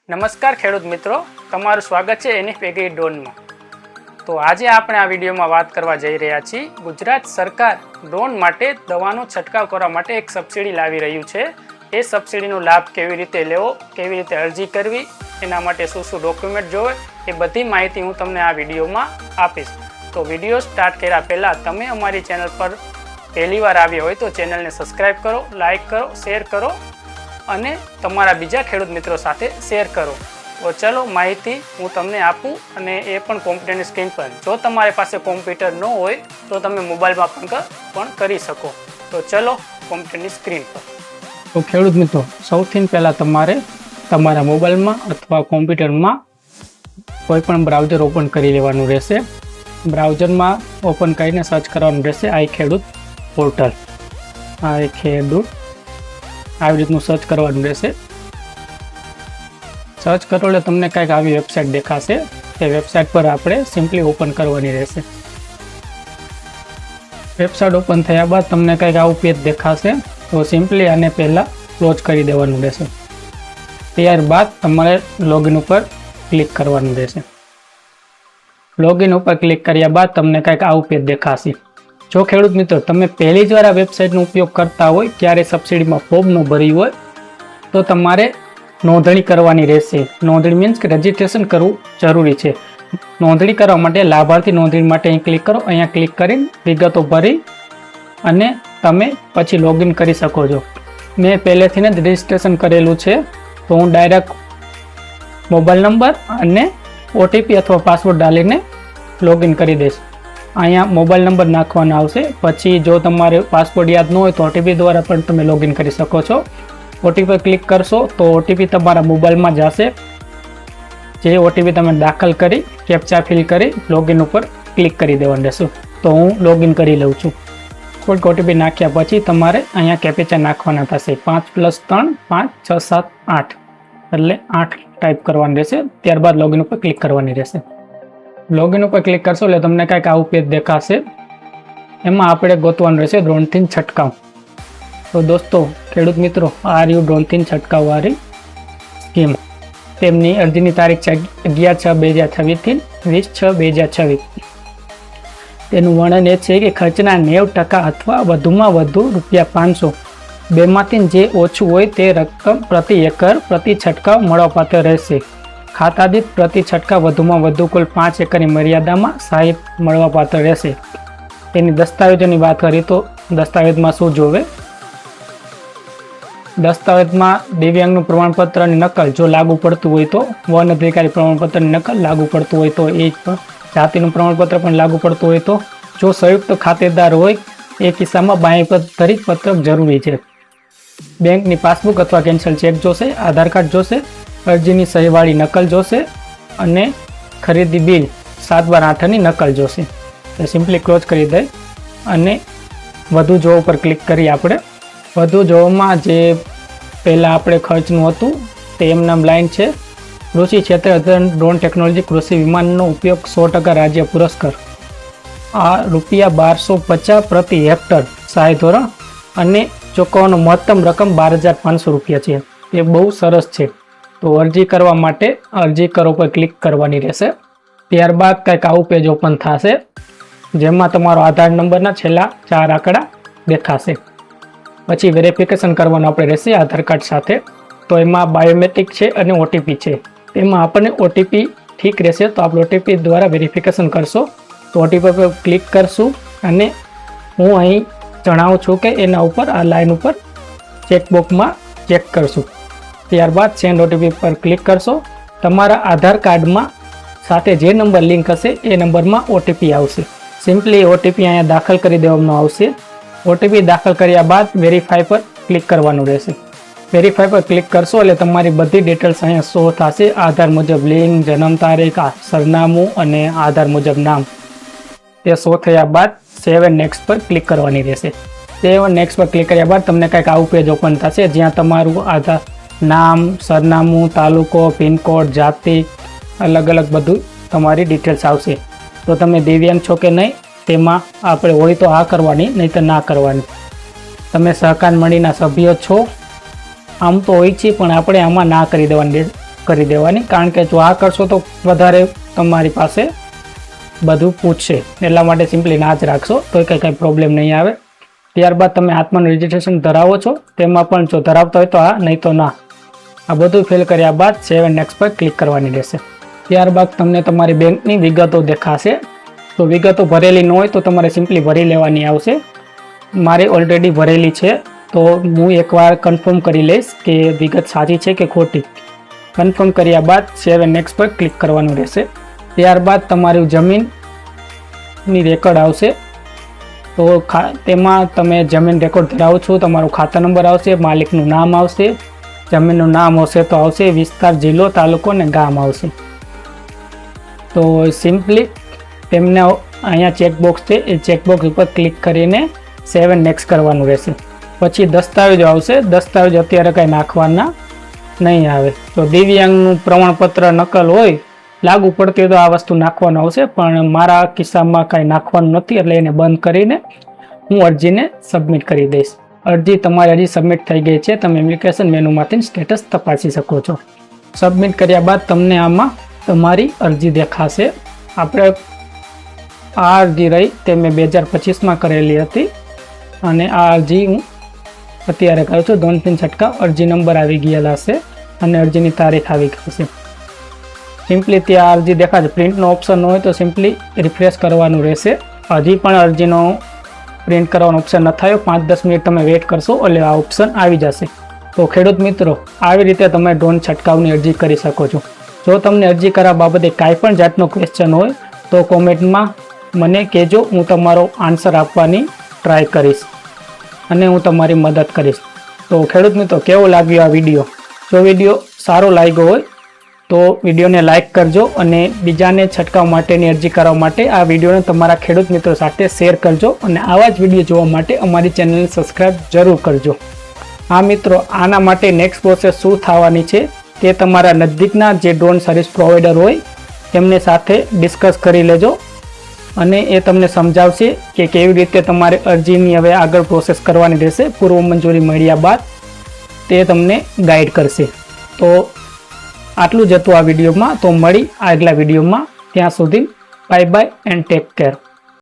નમસ્કાર ખેડૂત મિત્રો, તમારું સ્વાગત છે એનએફ એગ્રી ડ્રોનમાં। તો આજે આપણે આ વિડીયોમાં વાત કરવા જઈ રહ્યા છીએ। ગુજરાત સરકાર ડ્રોન માટે દવાનો છંટકાવ કરવા માટે એક સબસિડી લાવી રહ્યું છે। એ સબસિડીનો લાભ કેવી રીતે લેવો, કેવી રીતે અરજી કરવી, એના માટે શું શું ડોક્યુમેન્ટ જોવે, એ બધી માહિતી હું તમને આ વિડીયોમાં આપીશ। તો વિડીયો સ્ટાર્ટ કર્યા પહેલાં તમે અમારી ચેનલ પર પહેલીવાર આવ્યા હોય તો ચેનલને સબસ્ક્રાઈબ કરો, લાઇક કરો, શેર કરો અને તમારા બીજા ખેડૂત મિત્રો સાથે શેર કરો। તો ચલો માહિતી હું તમને આપું, અને એ પણ કોમ્પ્યુટરની સ્ક્રીન પર। જો તમારી પાસે કોમ્પ્યુટર ન હોય તો તમે મોબાઈલમાં પણ કરી શકો। તો ચલો કોમ્પ્યુટરની સ્ક્રીન પર। તો ખેડૂત મિત્રો, સૌથી પહેલાં તમારે તમારા મોબાઈલમાં અથવા કોમ્પ્યુટરમાં કોઈ પણ બ્રાઉઝર ઓપન કરી લેવાનું રહેશે। બ્રાઉઝરમાં ઓપન કરીને સર્ચ કરવાનું રહેશે આઈ ખેડૂત પોર્ટલ। આઈ ખેડૂત આવી રીતનું સર્ચ કરવાનું રહેશે। સર્ચ કરો એટલે તમને કંઈક આવી વેબસાઇટ દેખાશે। એ વેબસાઇટ પર આપણે સિમ્પલી ઓપન કરવાની રહેશે। વેબસાઇટ ઓપન થયા બાદ તમને કંઈક આવું પેજ દેખાશે, તો સિમ્પલી આને પહેલાં ક્લોઝ કરી દેવાનું રહેશે। ત્યારબાદ તમારે લોગિન ઉપર ક્લિક કરવાનું રહેશે। લોગિન ઉપર ક્લિક કર્યા બાદ તમને કંઈક આવું પેજ દેખાશે। જો ખેડૂત મિત્રો તમે પહેલી જ વાર આ વેબસાઇટનો ઉપયોગ કરતા હોય, ક્યારે સબસિડીમાં ફોર્મ ન ભર્યું હોય, તો તમારે નોંધણી કરવાની રહેશે। નોંધણી મીન્સ કે રજિસ્ટ્રેશન કરવું જરૂરી છે। નોંધણી કરવા માટે લાભાર્થી નોંધણી માટે અહીં ક્લિક કરો। અહીંયા ક્લિક કરીને વિગતો ભરી અને તમે પછી લોગિન કરી શકો છો। મેં પહેલેથી જ રજિસ્ટ્રેશન કરેલું છે, તો હું ડાયરેક્ટ મોબાઈલ નંબર અને ઓટીપી અથવા પાસવર્ડ ડાલીને લોગિન કરી દઈશ। અહીંયા મોબાઈલ નંબર નાખવાનો આવશે। પછી જો તમારે પાસવર્ડ યાદ ન હોય તો ઓટીપી દ્વારા પણ તમે લોગિન કરી શકો છો। ઓટીપી ક્લિક કરશો તો ઓટીપી તમારા મોબાઈલમાં જશે। જે ઓટીપી તમે દાખલ કરી કેપ્ચા ફિલ કરી લોગિન ઉપર ક્લિક કરી દેવાનું રહેશે। તો હું લોગિન કરી લઉં છું। થોડીક ઓટીપી નાખ્યા પછી તમારે અહીંયા કેપ્ચા નાખવાના થશે। 5+3 5 6 7 8 એટલે 8 ટાઈપ કરવાનું રહેશે। ત્યારબાદ લોગિન ઉપર ક્લિક કરવાની રહેશે। લોગિન ઉપર ક્લિક કરશો એટલે તમને કંઈક આવું પેજ દેખાશે। એમાં આપણે ગોતવાનું રહેશે ડ્રોનથી છંટકાવ। તો દોસ્તો ખેડૂત મિત્રો, આ રહ્યું ડ્રોનથી છંટકાવવાળી સ્કીમ। તેમની અરજીની તારીખ છે 11/6/2026 થી 20/6/2026। તેનું વર્ણન એ છે કે ખર્ચના 90% અથવા વધુમાં વધુ ₹500 બેમાંથી જે ઓછું હોય તે રકમ પ્રતિ એકર પ્રતિ છંટકાવ મળવાપાત્ર રહેશે। ખાતા દીઠ પ્રતિ છંટકાવ વધુમાં વધુ કુલ 5 એકરની મર્યાદામાં સહાય મળવાપાત્ર રહેશે। તેની દસ્તાવેજોની વાત કરીએ તો દસ્તાવેજમાં શું જોવે? દસ્તાવેજમાં દિવ્યાંગનું પ્રમાણપત્રની નકલ જો લાગુ પડતું હોય તો, વન અધિકારી પ્રમાણપત્રની નકલ લાગુ પડતું હોય તો, એ પણ જાતિનું પ્રમાણપત્ર પણ લાગુ પડતું હોય તો, જો સંયુક્ત ખાતેદાર હોય એ કિસ્સામાં બાંયધરી પત્રક જરૂરી છે। બેંકની પાસબુક અથવા કેન્સલ ચેક જોશે, આધાર કાર્ડ જોશે, અરજીની સહીવાળી નકલ જોશે અને ખરીદી બિલ 7/8ની નકલ જોશે। તો સિમ્પલી ક્લોઝ કરી દઈ અને વધુ જોવા ઉપર ક્લિક કરી આપણે વધુ જોવામાં જે પહેલાં આપણે ખર્ચનું હતું તે એમનામ લાઈન છે। કૃષિ ક્ષેત્રે ડ્રોન ટેકનોલોજી કૃષિ વિમાનનો ઉપયોગ 100% રાજ્ય પુરસ્કાર। આ ₹1250 પ્રતિ હેક્ટર સહાય ધોરણ અને ચૂકવવાનું મહત્તમ રકમ ₹12,500 છે। એ બહુ સરસ છે। તો અરજી કરવા માટે અરજી કરો પર ક્લિક કરવાની રહેશે। ત્યારબાદ કંઈક આવું પેજ ઓપન થશે, જેમાં તમારો આધાર નંબરના છેલ્લા 4 આંકડા દેખાશે। પછી વેરિફિકેશન કરવાનું આપણે રહેશે આધાર કાર્ડ સાથે। તો એમાં બાયોમેટ્રિક છે અને ઓટીપી છે। એમાં આપણને ઓટીપી ઠીક રહેશે તો આપણે ઓટીપી દ્વારા વેરિફિકેશન કરશો। તો ઓટીપી પર ક્લિક કરશું અને હું અહીં જણાવું છું કે એના ઉપર આ લાઈન ઉપર ચેકબોક્સમાં ચેક કરશું। ત્યારબાદ સેન્ડ ઓટીપી પર ક્લિક કરશો। તમારા આધાર કાર્ડમાં સાથે જે નંબર લિંક હશે એ નંબરમાં ઓટીપી આવશે। સિમ્પલી ઓટીપી અહીંયા દાખલ કરી દેવામાં આવશે। ઓટીપી દાખલ કર્યા બાદ વેરીફાઈ પર ક્લિક કરવાનું રહેશે। વેરીફાઈ પર ક્લિક કરશો એટલે તમારી બધી ડિટેલ્સ અહીંયા શો થશે। આધાર મુજબ લિંક, જન્મ તારીખ, સરનામું અને આધાર મુજબ નામ તે શો થયા બાદ સેવ એન્ડ નેક્સ્ટ પર ક્લિક કરવાની રહેશે। સેવ એન્ડ નેક્સ્ટ પર ક્લિક કર્યા બાદ તમને કંઈક આવું પેજ ઓપન થશે, જ્યાં તમારું આધાર નામ, સરનામું, તાલુકો, પિનકોડ, જાતિ અલગ અલગ બધું તમારી ડિટેલ્સ આવશે। તો તમે દિવ્યાંગ છો કે નહીં તેમાં આપણે હોય તો આ કરવાની, નહીં તો ના કરવાની। તમે સહકાર મંડળીના સભ્ય છો આમ તો હોય છે, પણ આપણે આમાં ના કરી દેવાની કરી દેવાની, કારણ કે જો આ કરશો તો વધારે તમારી પાસે બધું પૂછશે, એટલા માટે સિમ્પલી ના જ રાખશો તો કંઈ પ્રોબ્લેમ નહીં આવે. ત્યારબાદ તમે આત્માનું રજિસ્ટ્રેશન ધરાવો છો તેમાં પણ જો ધરાવતા હોય તો હા, નહીં તો ના. આ બધું ફિલ કર્યા બાદ સેવ એન્ડ નેક્સ્ટ પર ક્લિક કરવાની રહેશે. ત્યારબાદ તમને તમારી બેંકની વિગતો દેખાશે. તો વિગતો ભરેલી ન હોય તો તમારે સિમ્પલી ભરી લેવાની આવશે. મારી ઓલરેડી ભરેલી છે તો હું એકવાર કન્ફર્મ કરી લઈશ કે વિગત સાચી છે કે ખોટી. કન્ફર્મ કર્યા બાદ સેવ એન્ડ નેક્સ્ટ પર ક્લિક કરવાનું રહેશે. ત્યારબાદ તમારું જમીનની રેકોર્ડ આવશે. તો તેમાં તમે જમીન રેકોર્ડ ધરાવો છો, તમારો ખાતા નંબર આવશે, માલિકનું નામ આવશે, જમીનનું નામ હશે તો આવશે, વિસ્તાર, જિલ્લો, તાલુકો અને ગામ આવશે. તો સિમ્પલી તેમને અહીંયા ચેકબોક્સ છે એ ચેકબોક્સ ઉપર ક્લિક કરીને સેવ એન્ડ નેક્સ્ટ કરવાનું રહેશે. પછી દસ્તાવેજો આવશે. દસ્તાવેજ અત્યારે કાંઈ નાખવાના નહીં આવે. તો દિવ્યાંગનું પ્રમાણપત્ર નકલ હોય લાગુ પડતી તો આ વસ્તુ નાખવાનું આવશે, પણ મારા કિસ્સામાં કાંઈ નાખવાનું નથી એટલે એને બંધ કરીને હું અરજીને સબમિટ કરી દઈશ. અરજી તમારી હજી સબમિટ થઈ ગઈ છે. તમે એપ્લિકેશન મેનુમાંથી સ્ટેટસ તપાસી શકો છો. સબમિટ કર્યા બાદ તમને આમાં તમારી અરજી દેખાશે. આપણે આ અરજી રહી તે મેં 2025માં કરેલી હતી અને આ અરજી હું અત્યારે કરું છું. 2-3 છટકા અરજી નંબર આવી ગયેલા છે અને અરજીની તારીખ આવી ગઈ છે. સિમ્પલી ત્યાં અરજી દેખાશે. પ્રિન્ટનો ઓપ્શન હોય તો સિમ્પલી રિફ્રેશ કરવાનું રહેશે. હજી પણ અરજીનો પ્રિન્ટ કરવાનો ઓપ્શન ન થયો, 5-10 મિનિટ તમે વેઇટ કરશો એટલે આ ઓપ્શન આવી જશે. તો ખેડૂત મિત્રો, આવી રીતે તમે ડ્રોન છંટકાવની અરજી કરી શકો છો. જો તમને અરજી કરવા બાબતે કાંઈ પણ જાતનો ક્વેશ્ચન હોય તો કોમેન્ટમાં મને કહેજો. હું તમારો આન્સર આપવાની ટ્રાય કરીશ અને હું તમારી મદદ કરીશ. તો ખેડૂત મિત્રો, કેવો લાગ્યો આ વિડીયો? જો વિડીયો સારો લાગ્યો હોય તો વિડીયોને લાઇક કરજો અને બીજાને છંટકાવ માટેની અરજી કરવા માટે આ વિડીયોને તમારા ખેડૂત મિત્રો સાથે શેર કરજો અને આવા જ વિડીયો જોવા માટે અમારી ચેનલને સબસ્ક્રાઈબ જરૂર કરજો. હા મિત્રો, આના માટે નેક્સ્ટ પ્રોસેસ શું થવાની છે તે તમારા નજીકના જે ડ્રોન સર્વિસ પ્રોવાઈડર હોય તેમની સાથે ડિસ્કસ કરી લેજો અને એ તમને સમજાવશે કે કેવી રીતે તમારે અરજીની હવે આગળ પ્રોસેસ કરવાની રહેશે. પૂર્વ મંજૂરી મળ્યા બાદ તે તમને ગાઈડ કરશે. તો આટલું જ હતું આ વિડીયોમાં. તો મળી આગલા વિડીયોમાં. ત્યાં સુધી bye bye and take care.